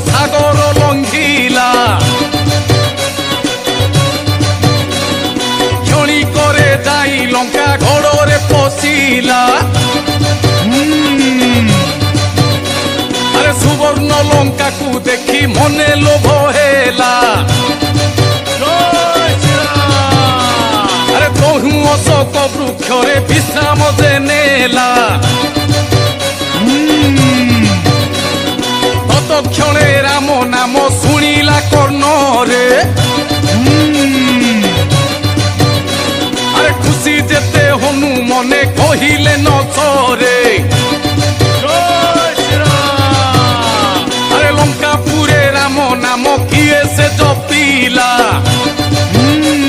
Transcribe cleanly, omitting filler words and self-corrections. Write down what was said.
সাগর লঙ্ঘিলা ক্ষণি করে যাই লঙ্কা ঘড়রে পশিলা আরে সুবর্ণ লঙ্কাকু দেখি মনে লোভ হেলা আরে তহু অশোক বৃক্ষরে বিশ্রাম যে নেলা ততক্ষণে রাম নাম শুনিলা কর্ণরে আরে খুশি যেতে হনু মনে কহিলে নচরে আরে লঙ্কাপুরে রাম নাম কিয়ে সে